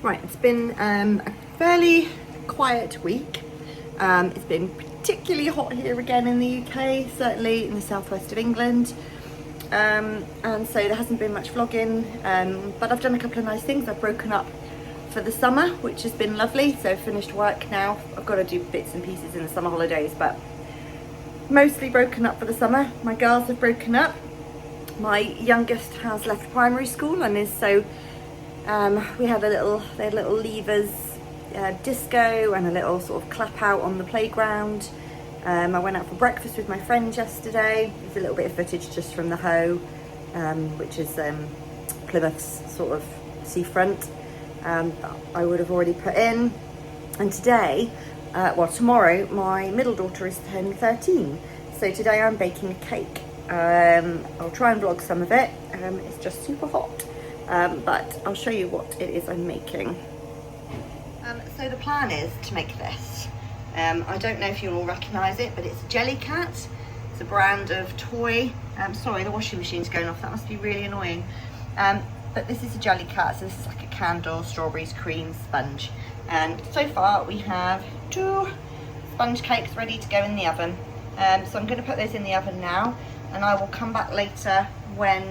Right, it's been a fairly quiet week. It's been particularly hot here again in the UK, certainly in the southwest of England. And so there hasn't been much vlogging, but I've done a couple of nice things. I've broken up for the summer, which has been lovely. So I've finished work now. I've got to do bits and pieces in the summer holidays, but mostly broken up for the summer. My girls have broken up. My youngest has left primary school and is so they had a little levers disco and a little sort of clap out on the playground. I went out for breakfast with my friends yesterday. There's a little bit of footage just from the Hoe, which is Plymouth's sort of seafront, that I would have already put in. And today, tomorrow, my middle daughter is turning 13. So today I'm baking a cake. I'll try and vlog some of it. It's just super hot. But I'll show you what it is I'm making. So the plan is to make this. I don't know if you'll all recognise it, but it's Jellycat. It's a brand of toy. Sorry, the washing machine's going off. That must be really annoying. But this is a Jellycat, so this is like a candle, strawberries, cream, sponge. And so far we have 2 sponge cakes ready to go in the oven. So I'm going to put those in the oven now, and I will come back later when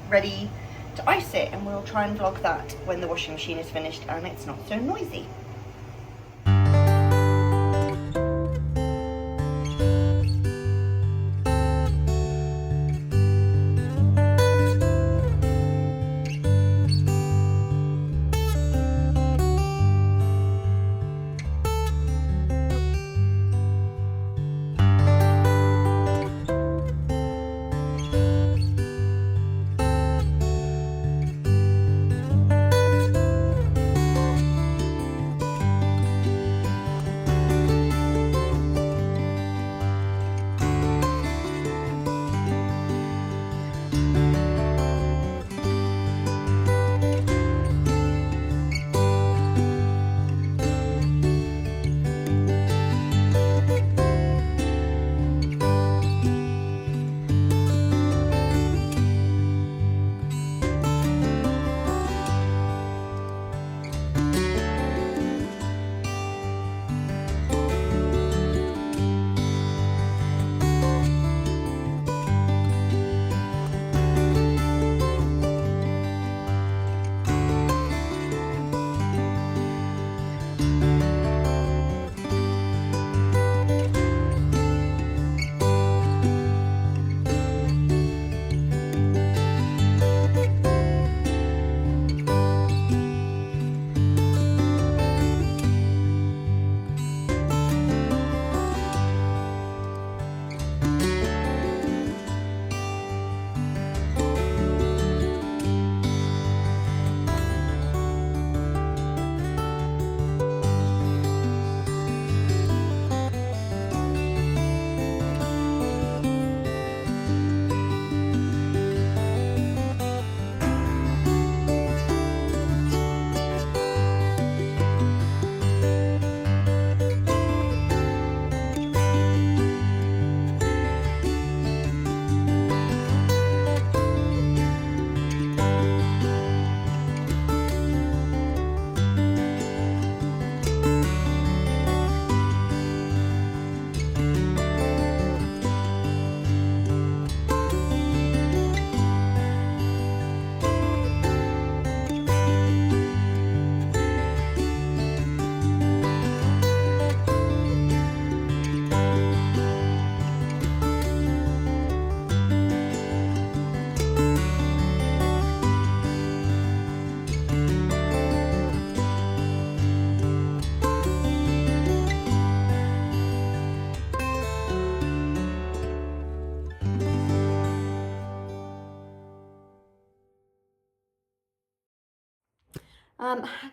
ready to ice it, and we'll try and vlog that when the washing machine is finished and it's not so noisy.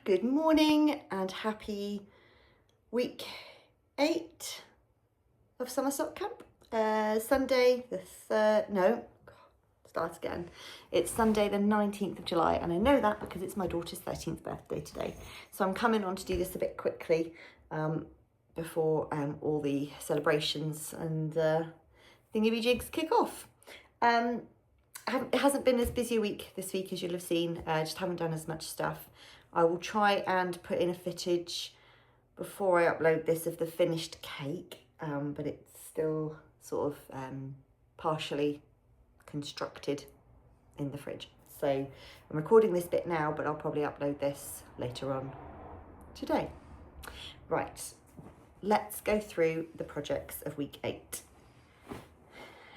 Good morning and happy week 8 of summer sock camp. Sunday the 3rd, no, start again. It's Sunday the 19th of July, and I know that because it's my daughter's 13th birthday today. So I'm coming on to do this a bit quickly before all the celebrations and thingy-jigs kick off. It hasn't been as busy a week this week as you'll have seen. I just haven't done as much stuff. I will try and put in a footage before I upload this of the finished cake, but it's still sort of partially constructed in the fridge. So I'm recording this bit now, but I'll probably upload this later on today. Right, let's go through the projects of week 8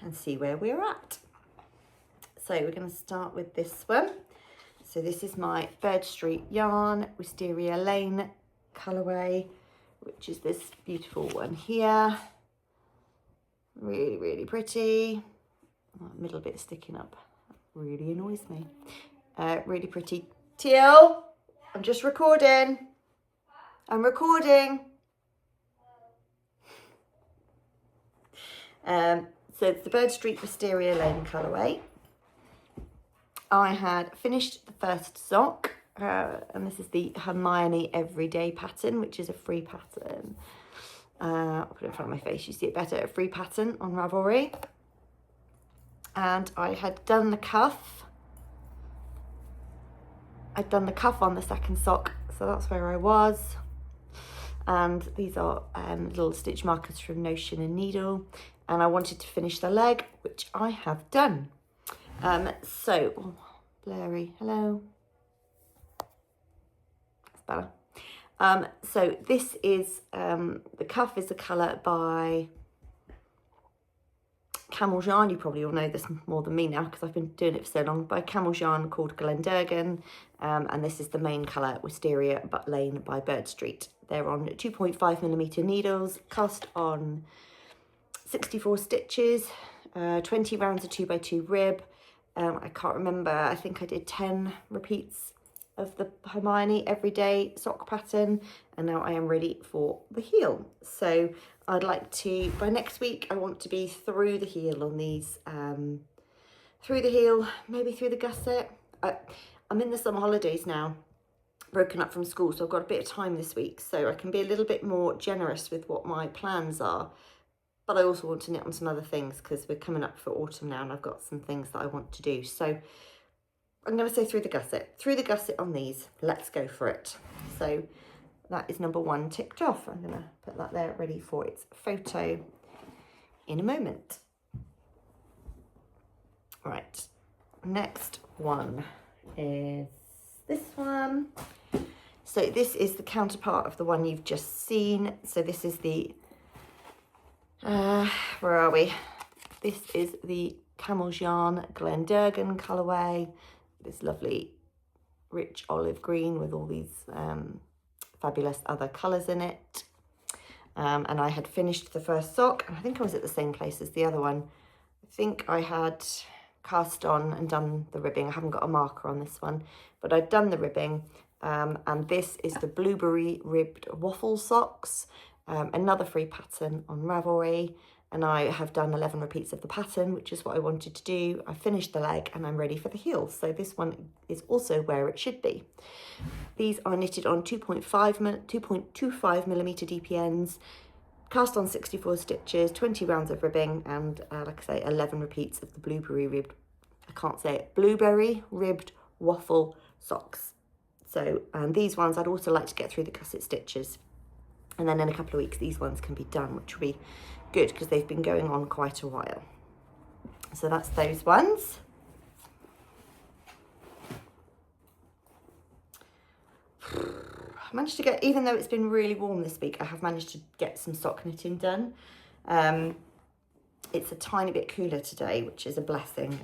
and see where we're at. So we're going to start with this one. So this is my Bird Street yarn Wisteria Lane colourway, which is this beautiful one here. Really, really pretty. Oh, middle bit sticking up. That really annoys me. Really pretty teal. I'm just recording. I'm recording. So it's the Bird Street Wisteria Lane colourway. I had finished the first sock, and this is the Hermione Everyday pattern, which is a free pattern. I'll put it in front of my face, you see it better. A free pattern on Ravelry. And I had done the cuff. I'd done the cuff on the second sock, so that's where I was. And these are little stitch markers from Notion and Needle. And I wanted to finish the leg, which I have done. Oh, blurry, hello. That's better. So this is, the cuff is a colour by Camel Yarn. You probably all know this more than me now because I've been doing it for so long. By Camel Yarn called Glendurgan. And this is the main colour, Wisteria but Lane by Bird Street. They're on 2.5mm needles, cast on 64 stitches, 20 rounds of 2x2 rib. I can't remember, I think I did 10 repeats of the Hermione Everyday sock pattern, and now I am ready for the heel. So I'd like to, by next week, I want to be through the heel on these, through the heel, maybe through the gusset. I'm in the summer holidays now, broken up from school, so I've got a bit of time this week, so I can be a little bit more generous with what my plans are. But I also want to knit on some other things because we're coming up for autumn now and I've got some things that I want to do. So I'm going to say through the gusset on these. Let's go for it. So that is number 1 ticked off. I'm going to put that there ready for its photo in a moment. Right, next one is this one. So this is the counterpart of the one you've just seen. So this is the where are we? This is the Camel's Yarn Glendurgan colourway. This lovely rich olive green with all these fabulous other colours in it. And I had finished the first sock, and I think I was at the same place as the other one. I think I had cast on and done the ribbing. I haven't got a marker on this one, but I'd done the ribbing. And this is the Blueberry Ribbed Waffle Socks. Another free pattern on Ravelry, and I have done 11 repeats of the pattern, which is what I wanted to do. I finished the leg and I'm ready for the heel. So this one is also where it should be. These are knitted on 2.25mm DPNs, cast on 64 stitches, 20 rounds of ribbing, and like I say, 11 repeats of the Blueberry Ribbed Waffle Socks. So, and these ones I'd also like to get through the gusset stitches. And then in a couple of weeks, these ones can be done, which will be good because they've been going on quite a while. So that's those ones. I managed to get, even though it's been really warm this week, I have managed to get some sock knitting done. It's a tiny bit cooler today, which is a blessing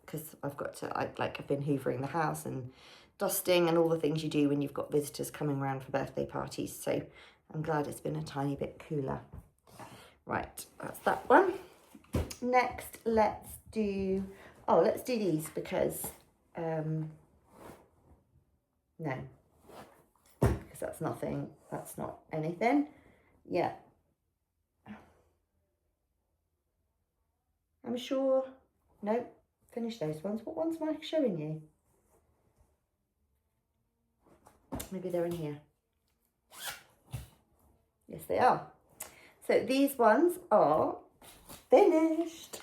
because I've got to, I've been hoovering the house and dusting and all the things you do when you've got visitors coming around for birthday parties. So I'm glad it's been a tiny bit cooler. Right, that's that one. Next, let's do these because, no, because that's nothing, that's not anything. Yeah. I'm sure, no, finish those ones. What ones am I showing you? Maybe they're in here. Yes, they are. So these ones are finished.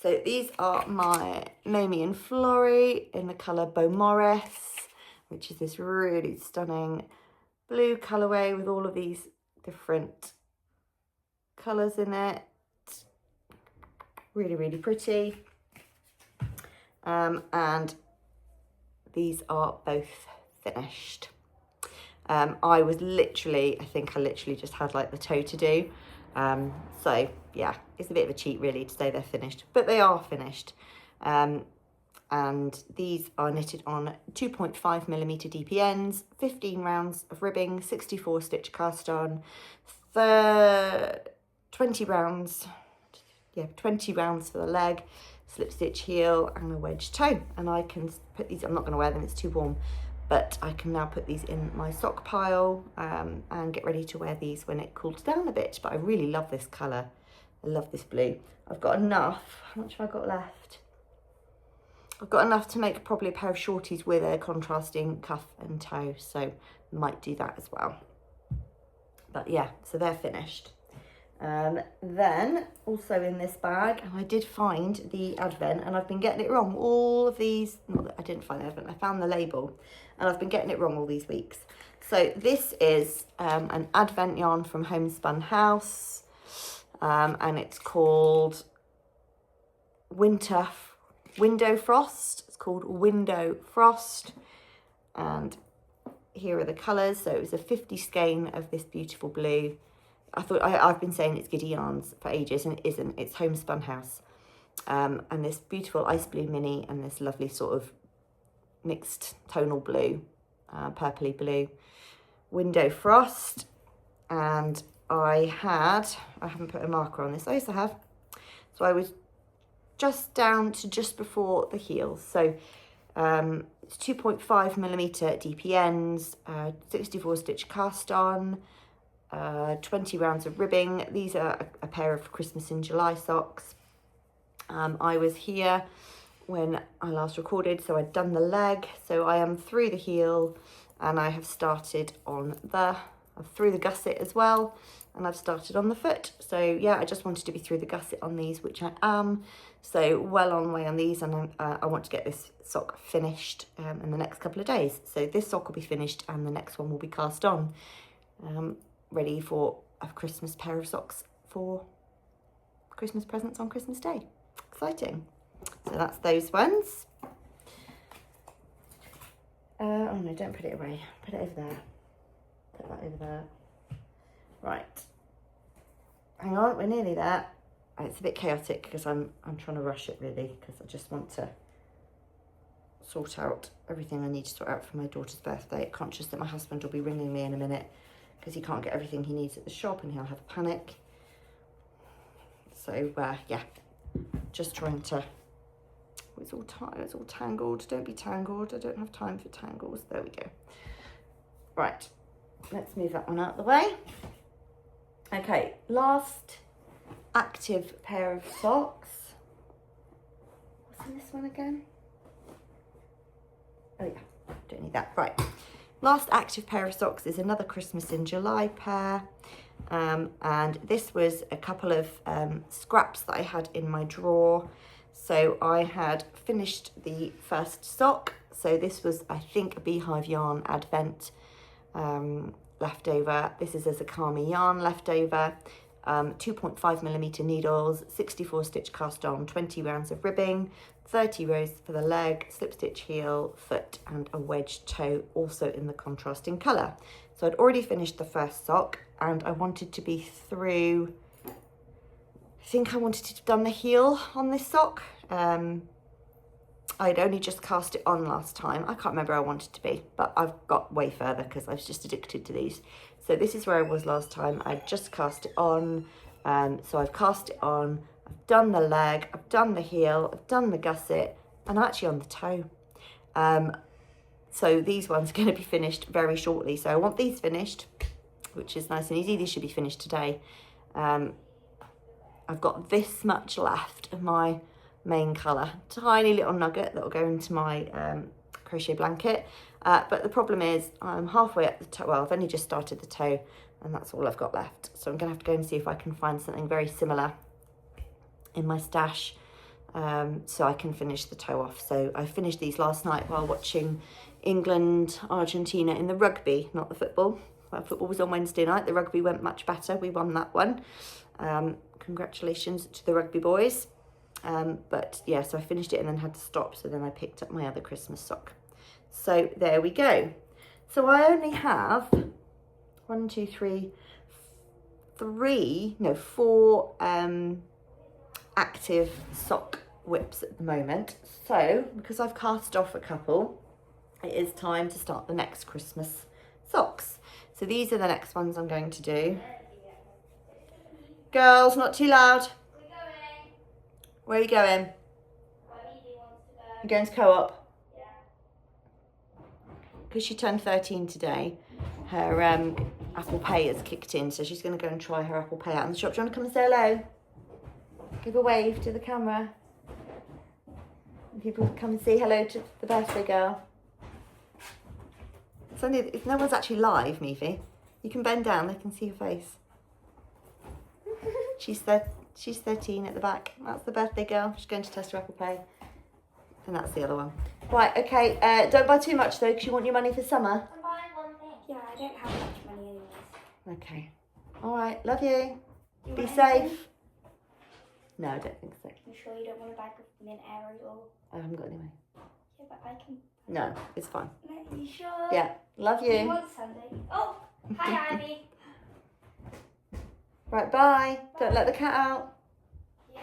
So these are my Mamie and Florrie in the colour Beaumaris. which is this really stunning blue colourway with all of these different colours in it. Really, really pretty. And these are both finished. I think I literally just had like the toe to do. So yeah, it's a bit of a cheat really to say they're finished, but they are finished. And these are knitted on 2.5mm deep ends, 15 rounds of ribbing, 64 stitch cast on, 20 rounds for the leg, slip stitch heel and a wedge toe. And I can put these, I'm not going to wear them, it's too warm, but I can now put these in my sock pile and get ready to wear these when it cools down a bit. But I really love this colour. I love this blue. I've got enough. How much have I got left? I've got enough to make probably a pair of shorties with a contrasting cuff and toe, so might do that as well. But yeah, so they're finished. Then also in this bag, and I did find the advent, and I've been getting it wrong all of these, not that I didn't find the advent, I found the label, and I've been getting it wrong all these weeks. So this is an advent yarn from Homespun House, and it's called Window Frost. It's called Window Frost, and here are the colours. So it was a 50 skein of this beautiful blue. I've been saying it's Giddy Yarns for ages, and it isn't. It's Homespun House, and this beautiful ice blue mini, and this lovely sort of mixed tonal blue, purpley blue, Window Frost. And I haven't put a marker on this. I also have. So I was just down to just before the heel. So it's 2.5mm DP ends, 64 stitch cast on, 20 rounds of ribbing. These are a pair of Christmas in July socks. I was here when I last recorded, so I'd done the leg. So I am through the heel, and I have started on through the gusset as well, and I've started on the foot. So yeah, I just wanted to be through the gusset on these, which I am. So well on the way on these, and I want to get this sock finished in the next couple of days. So this sock will be finished, and the next one will be cast on, ready for a Christmas pair of socks for Christmas presents on Christmas Day. Exciting. So that's those ones. Oh no, don't put it away. Put it over there. Put that over there. Right. Hang on, we're nearly there. It's a bit chaotic because I'm trying to rush it really, because I just want to sort out everything I need to sort out for my daughter's birthday. Conscious that my husband will be ringing me in a minute because he can't get everything he needs at the shop and he'll have a panic. So yeah, just trying to. It's all tangled. Don't be tangled. I don't have time for tangles. There we go. Right, let's move that one out of the way. Okay, last active pair of socks. What's in this one again? Oh yeah, don't need that. Right, last active pair of socks is another Christmas in July pair. And this was a couple of scraps that I had in my drawer. So I had finished the first sock. So this was, I think, a Beehive Yarn Advent leftover. This is a Zakami yarn leftover. 2.5mm needles, 64 stitch cast on, 20 rounds of ribbing, 30 rows for the leg, slip stitch heel, foot and a wedge toe, also in the contrasting colour. So I'd already finished the first sock and I wanted to be through, I think I wanted to have done the heel on this sock. I'd only just cast it on last time. I can't remember where I wanted to be, but I've got way further because I was just addicted to these. So this is where I was last time. I just cast it on. So I've cast it on, I've done the leg, I've done the heel, I've done the gusset, and I'm actually on the toe. So these ones are going to be finished very shortly. So I want these finished, which is nice and easy. These should be finished today. I've got this much left of my main colour, tiny little nugget that will go into my crochet blanket. But the problem is I'm halfway up the toe. Well, I've only just started the toe and that's all I've got left. So I'm going to have to go and see if I can find something very similar in my stash so I can finish the toe off. So I finished these last night while watching England, Argentina in the rugby, not the football. Well, football was on Wednesday night. The rugby went much better. We won that one. Congratulations to the rugby boys. But yeah, so I finished it and then had to stop. So then I picked up my other Christmas sock. So there we go. So I only have 4 active sock whips at the moment. So because I've cast off a couple, it is time to start the next Christmas socks. So these are the next ones I'm going to do. Girls, not too loud. Where are you going? You're going to co-op? Yeah. Because she turned 13 today, her Apple Pay has kicked in, so she's going to go and try her Apple Pay out in the shop. Do you want to come and say hello? Give a wave to the camera. And people come and say hello to the birthday girl. It's only if no one's actually live, Mifi. You can bend down, they can see your face. She's 13 at the back. That's the birthday girl. She's going to test her Apple Pay. And that's the other one. Right, okay. Don't buy too much though, because you want your money for summer. I'm buying one thing. Yeah, I don't have much money anyways. Okay. All right. Love you. Be safe. No, I don't think so. You sure you don't want a bag of mint aerial? I haven't got any money. Yeah, but I can. No, it's fine. No, you sure? Yeah. Love you. You want something? Oh, hi, Ivy. Right, bye. Don't let the cat out. Yeah,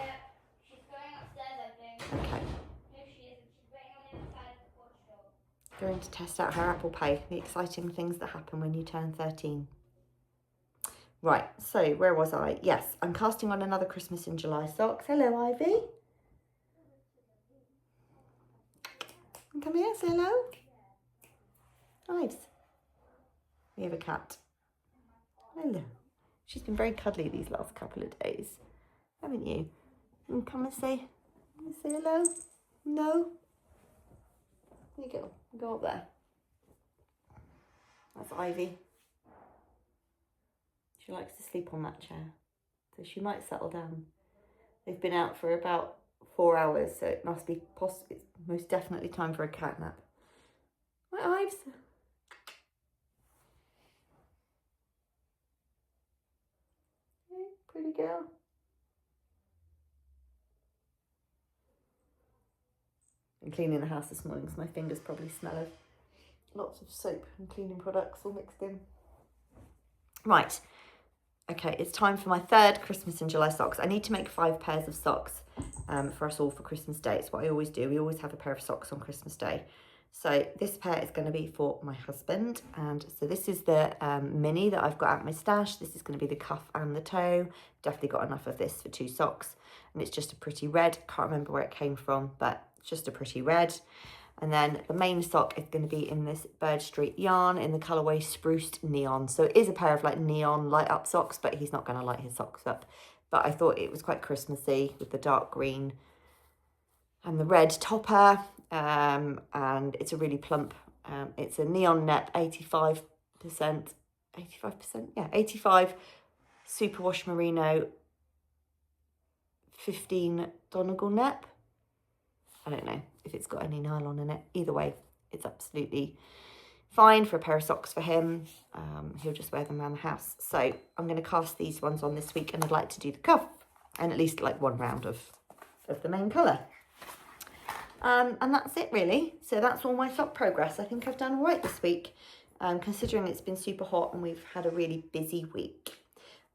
she's going upstairs, I think. Okay. No, she isn't. She's waiting on the other side of the porch door. Going to test out her Apple Pay. The exciting things that happen when you turn 13. Right, so where was I? Yes, I'm casting on another Christmas in July socks. Hello, Ivy. Come here, say hello. Ives. We have a cat. Hello. She's been very cuddly these last couple of days, haven't you? And come and say hello. No. There you go. Go up there. That's Ivy. She likes to sleep on that chair, so she might settle down. They've been out for about 4 hours, so it must be it's most definitely time for a cat nap. Right, Ives? Hey, pretty girl. I'm cleaning the house this morning, so my fingers probably smell of lots of soap and cleaning products all mixed in. Right. Okay, it's time for my third Christmas in July socks. I need to make 5 pairs of socks for us all for Christmas Day. It's what I always do. We always have a pair of socks on Christmas Day. So this pair is going to be for my husband. And so this is the mini that I've got out my stash. This is going to be the cuff and the toe. Definitely got enough of this for 2 socks. And it's just a pretty red. Can't remember where it came from, but it's just a pretty red. And then the main sock is going to be in this Bird Street yarn in the colourway Spruced Neon. So it is a pair of like neon light up socks, but he's not going to light his socks up. But I thought it was quite Christmassy with the dark green and the red topper. And it's a really plump, it's a neon net, 85%, yeah, 85 superwash merino, 15 Donegal net. I don't know if it's got any nylon in it. Either way, it's absolutely fine for a pair of socks for him. He'll just wear them around the house. So I'm going to cast these ones on this week, and I'd like to do the cuff and at least like 1 round of the main colour. And that's it really. So that's all my sock progress. I think I've done all right this week, considering it's been super hot and we've had a really busy week.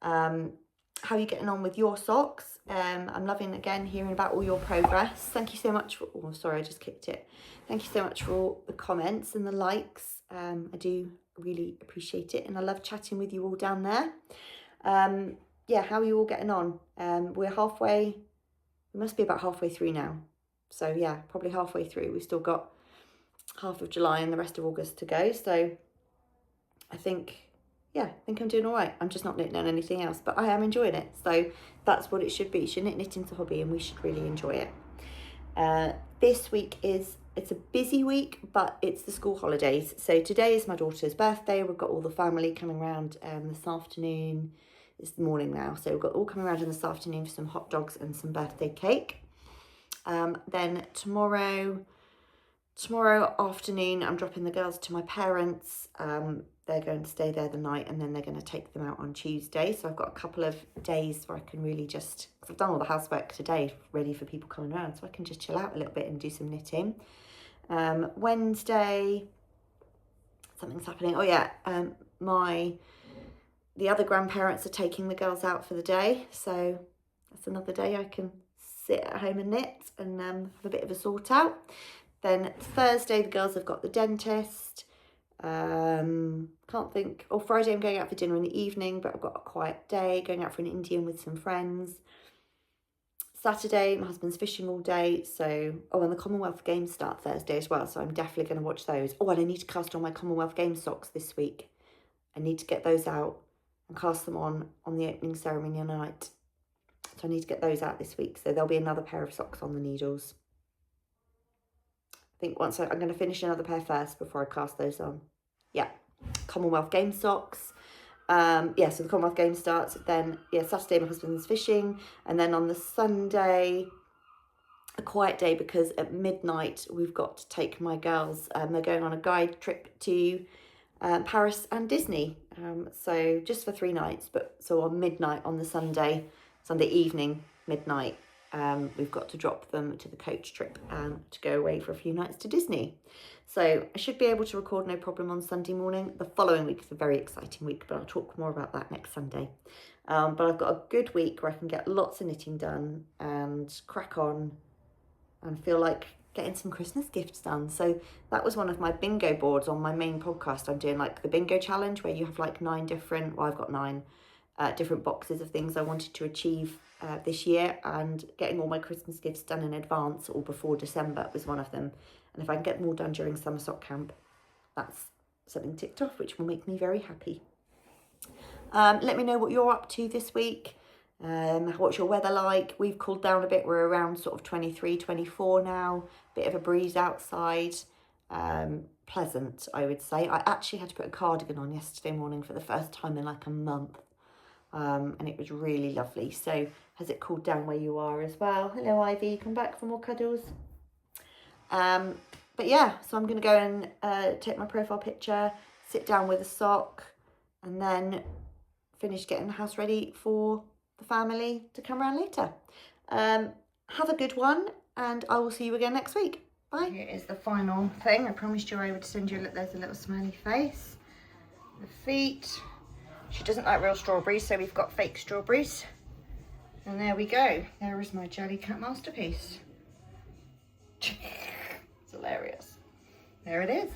How are you getting on with your socks? I'm loving, again, hearing about all your progress. Thank you so much for, oh, sorry, I just kicked it. Thank you so much for all the comments and the likes. I do really appreciate it. And I love chatting with you all down there. Yeah, how are you all getting on? We must be about halfway through now. So yeah, probably halfway through. We've still got half of July and the rest of August to go. So I think I'm doing all right. I'm just not knitting on anything else, but I am enjoying it. So that's what it should be. Knitting's a hobby and we should really enjoy it. This week it's a busy week, but it's the school holidays. So today is my daughter's birthday. We've got all the family coming around this afternoon. It's the morning now. So we've got all coming around in this afternoon for some hot dogs and some birthday cake. Then tomorrow afternoon, I'm dropping the girls to my parents. They're going to stay there the night, and then they're going to take them out on Tuesday. So I've got a couple of days where I can really just, cause I've done all the housework today, ready for people coming around, so I can just chill out a little bit and do some knitting. Wednesday, something's happening. Oh yeah, the other grandparents are taking the girls out for the day, so that's another day I can sit at home and knit and have a bit of a sort out. Then Thursday, the girls have got the dentist. Can't think. Or Friday, I'm going out for dinner in the evening, but I've got a quiet day, going out for an Indian with some friends. Saturday, my husband's fishing all day, so... Oh, and the Commonwealth Games start Thursday as well, so I'm definitely going to watch those. Oh, and I need to cast on my Commonwealth Games socks this week. I need to get those out and cast them on the opening ceremony night. So I need to get those out this week, so there'll be another pair of socks on the needles. I think I'm going to finish another pair first before I cast those on. Yeah, Commonwealth Games socks. So the Commonwealth Games starts. Then, Saturday my husband's fishing. And then on the Sunday, a quiet day, because at midnight we've got to take my girls. They're going on a guide trip to Paris and Disney. So just for 3 nights. So on midnight on the Sunday evening, midnight, we've got to drop them to the coach trip to go away for a few nights to Disney. So I should be able to record no problem on Sunday morning. The following week is a very exciting week, but I'll talk more about that next Sunday. But I've got a good week where I can get lots of knitting done and crack on and feel like getting some Christmas gifts done. So that was one of my bingo boards on my main podcast. I'm doing like the bingo challenge where you have like 9 different, well, I've got 9 different boxes of things I wanted to achieve this year, and getting all my Christmas gifts done in advance or before December was one of them. And if I can get them all done during summer sock camp, that's something ticked off, which will make me very happy. Let me know what you're up to this week. What's your weather like? We've cooled down a bit. We're around sort of 23, 24 now. Bit of a breeze outside. Pleasant, I would say. I actually had to put a cardigan on yesterday morning for the first time in like a month. And it was really lovely. So has it cooled down where you are as well? Hello, Ivy. Come back for more cuddles. But yeah, so I'm going to go and take my profile picture, sit down with a sock, and then finish getting the house ready for the family to come around later. Have a good one, and I will see you again next week. Bye. Here is the final thing. I promised you I would send you there's a little smiley face. The feet. She doesn't like real strawberries, so we've got fake strawberries. And there we go. There is my Jellycat masterpiece. It's hilarious. There it is.